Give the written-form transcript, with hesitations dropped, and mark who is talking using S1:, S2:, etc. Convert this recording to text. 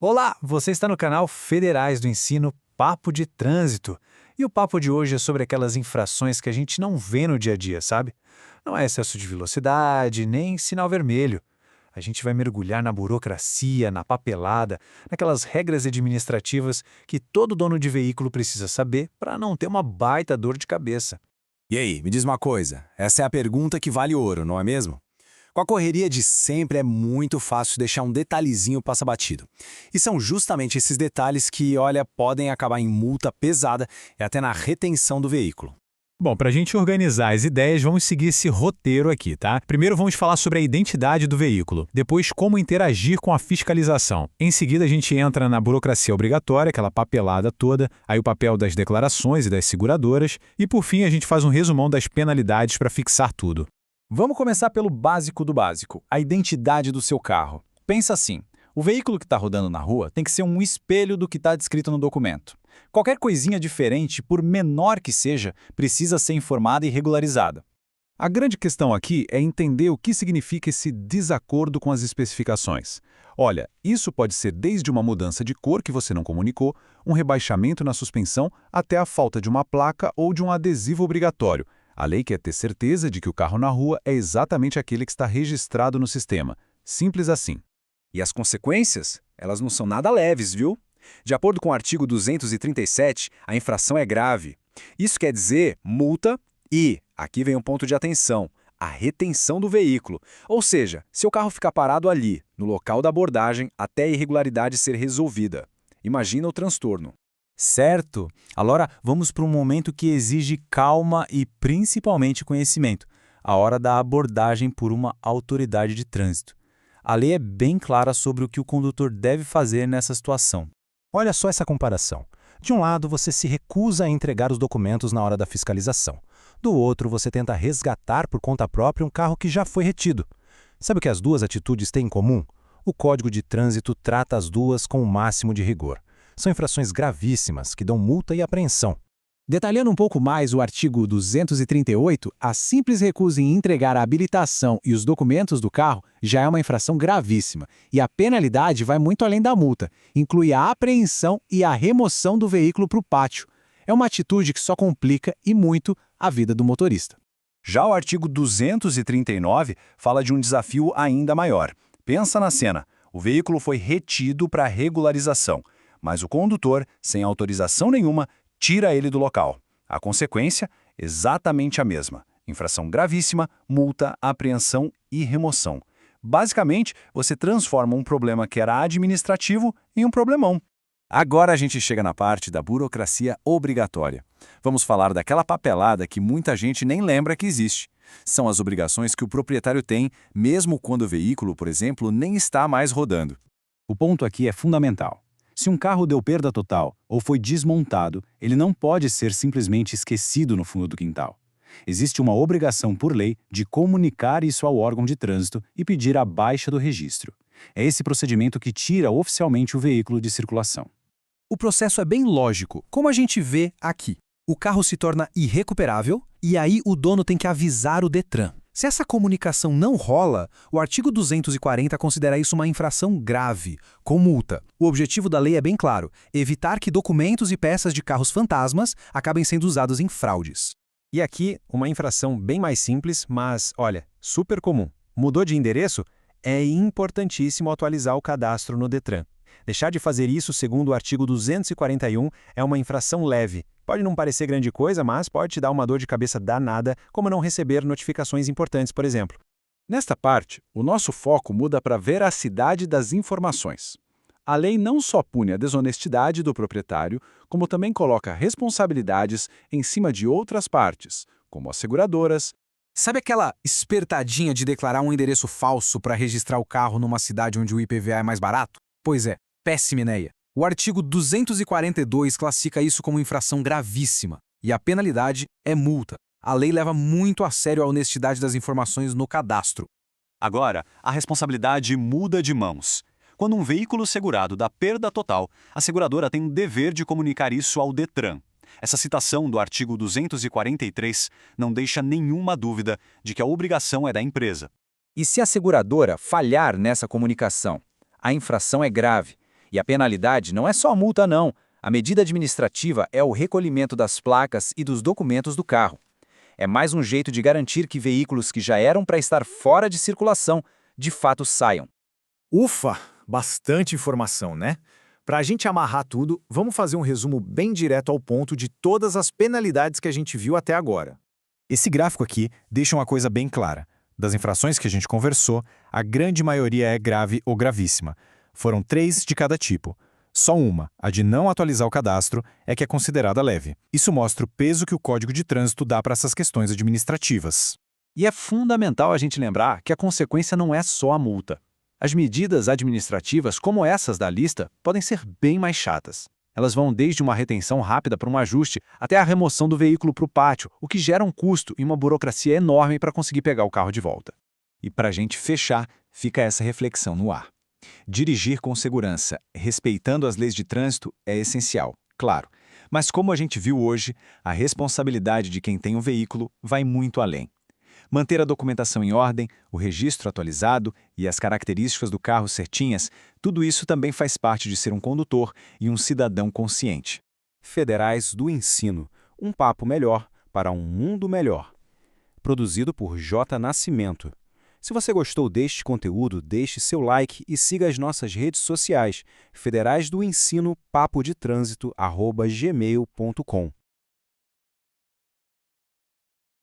S1: Olá, você está no canal Federais do Ensino Papo de Trânsito. E o papo de hoje é sobre aquelas infrações que a gente não vê no dia a dia, sabe? Não é excesso de velocidade, nem sinal vermelho. A gente vai mergulhar na burocracia, na papelada, naquelas regras administrativas que todo dono de veículo precisa saber para não ter uma baita dor de cabeça.
S2: E aí, me diz uma coisa, essa é a pergunta que vale ouro, não é mesmo? Com a correria de sempre é muito fácil deixar um detalhezinho passar batido. E são justamente esses detalhes que, olha, podem acabar em multa pesada e até na retenção do veículo.
S3: Bom, para a gente organizar as ideias, vamos seguir esse roteiro aqui, tá? Primeiro vamos falar sobre a identidade do veículo, depois como interagir com a fiscalização. Em seguida a gente entra na burocracia obrigatória, aquela papelada toda, aí o papel das declarações e das seguradoras, e por fim a gente faz um resumão das penalidades para fixar tudo.
S4: Vamos começar pelo básico do básico, a identidade do seu carro. Pensa assim, o veículo que está rodando na rua tem que ser um espelho do que está descrito no documento. Qualquer coisinha diferente, por menor que seja, precisa ser informada e regularizada.
S3: A grande questão aqui é entender o que significa esse desacordo com as especificações. Olha, isso pode ser desde uma mudança de cor que você não comunicou, um rebaixamento na suspensão, até a falta de uma placa ou de um adesivo obrigatório. A lei quer ter certeza de que o carro na rua é exatamente aquele que está registrado no sistema. Simples assim.
S2: E as consequências? Elas não são nada leves, viu? De acordo com o artigo 237, a infração é grave. Isso quer dizer multa e, aqui vem um ponto de atenção, a retenção do veículo. Ou seja, se o carro ficar parado ali, no local da abordagem, até a irregularidade ser resolvida. Imagina o transtorno.
S4: Certo? Agora vamos para um momento que exige calma e principalmente conhecimento, a hora da abordagem por uma autoridade de trânsito. A lei é bem clara sobre o que o condutor deve fazer nessa situação.
S5: Olha só essa comparação. De um lado, você se recusa a entregar os documentos na hora da fiscalização. Do outro, você tenta resgatar por conta própria um carro que já foi retido. Sabe o que as duas atitudes têm em comum? O Código de Trânsito trata as duas com o máximo de rigor. São infrações gravíssimas que dão multa e apreensão.
S6: Detalhando um pouco mais o artigo 238, a simples recusa em entregar a habilitação e os documentos do carro já é uma infração gravíssima, e a penalidade vai muito além da multa, inclui a apreensão e a remoção do veículo para o pátio. É uma atitude que só complica e muito a vida do motorista.
S2: Já o artigo 239 fala de um desafio ainda maior. Pensa na cena. O veículo foi retido para regularização, mas o condutor, sem autorização nenhuma, tira ele do local. A consequência, exatamente a mesma. Infração gravíssima, multa, apreensão e remoção. Basicamente, você transforma um problema que era administrativo em um problemão. Agora a gente chega na parte da burocracia obrigatória. Vamos falar daquela papelada que muita gente nem lembra que existe. São as obrigações que o proprietário tem, mesmo quando o veículo, por exemplo, nem está mais rodando.
S4: O ponto aqui é fundamental. Se um carro deu perda total ou foi desmontado, ele não pode ser simplesmente esquecido no fundo do quintal. Existe uma obrigação por lei de comunicar isso ao órgão de trânsito e pedir a baixa do registro. É esse procedimento que tira oficialmente o veículo de circulação.
S7: O processo é bem lógico, como a gente vê aqui. O carro se torna irrecuperável e aí o dono tem que avisar o Detran. Se essa comunicação não rola, o artigo 240 considera isso uma infração grave, com multa. O objetivo da lei é bem claro: evitar que documentos e peças de carros fantasmas acabem sendo usados em fraudes.
S1: E aqui, uma infração bem mais simples, mas, olha, super comum. Mudou de endereço? É importantíssimo atualizar o cadastro no Detran. Deixar de fazer isso, segundo o artigo 241, é uma infração leve. Pode não parecer grande coisa, mas pode te dar uma dor de cabeça danada, como não receber notificações importantes, por exemplo.
S2: Nesta parte, o nosso foco muda para a veracidade das informações. A lei não só pune a desonestidade do proprietário, como também coloca responsabilidades em cima de outras partes, como as seguradoras.
S7: Sabe aquela espertadinha de declarar um endereço falso para registrar o carro numa cidade onde o IPVA é mais barato? Pois é, péssima ideia. O artigo 242 classifica isso como infração gravíssima, e a penalidade é multa. A lei leva muito a sério a honestidade das informações no cadastro.
S2: Agora, a responsabilidade muda de mãos. Quando um veículo segurado dá perda total, a seguradora tem o dever de comunicar isso ao Detran. Essa citação do artigo 243 não deixa nenhuma dúvida de que a obrigação é da empresa.
S8: E se a seguradora falhar nessa comunicação? A infração é grave
S2: E a penalidade não é só a multa, não. A medida administrativa é o recolhimento das placas e dos documentos do carro. É mais um jeito de garantir que veículos que já eram para estar fora de circulação, de fato saiam.
S8: Ufa, bastante informação, né? Para a gente amarrar tudo, vamos fazer um resumo bem direto ao ponto de todas as penalidades que a gente viu até agora.
S6: Esse gráfico aqui deixa uma coisa bem clara. Das infrações que a gente conversou, a grande maioria é grave ou gravíssima. Foram 3 de cada tipo. Só uma, a de não atualizar o cadastro, é que é considerada leve. Isso mostra o peso que o Código de Trânsito dá para essas questões administrativas.
S3: E é fundamental a gente lembrar que a consequência não é só a multa. As medidas administrativas, como essas da lista, podem ser bem mais chatas. Elas vão desde uma retenção rápida para um ajuste até a remoção do veículo para o pátio, o que gera um custo e uma burocracia enorme para conseguir pegar o carro de volta. E para a gente fechar, fica essa reflexão no ar. Dirigir com segurança, respeitando as leis de trânsito, é essencial, claro. Mas como a gente viu hoje, a responsabilidade de quem tem um veículo vai muito além. Manter a documentação em ordem, o registro atualizado e as características do carro certinhas, tudo isso também faz parte de ser um condutor e um cidadão consciente.
S4: Federais do Ensino, um papo melhor para um mundo melhor. Produzido por J. Nascimento. Se você gostou deste conteúdo, deixe seu like e siga as nossas redes sociais, Federais do Ensino, papo de trânsito, @gmail.com.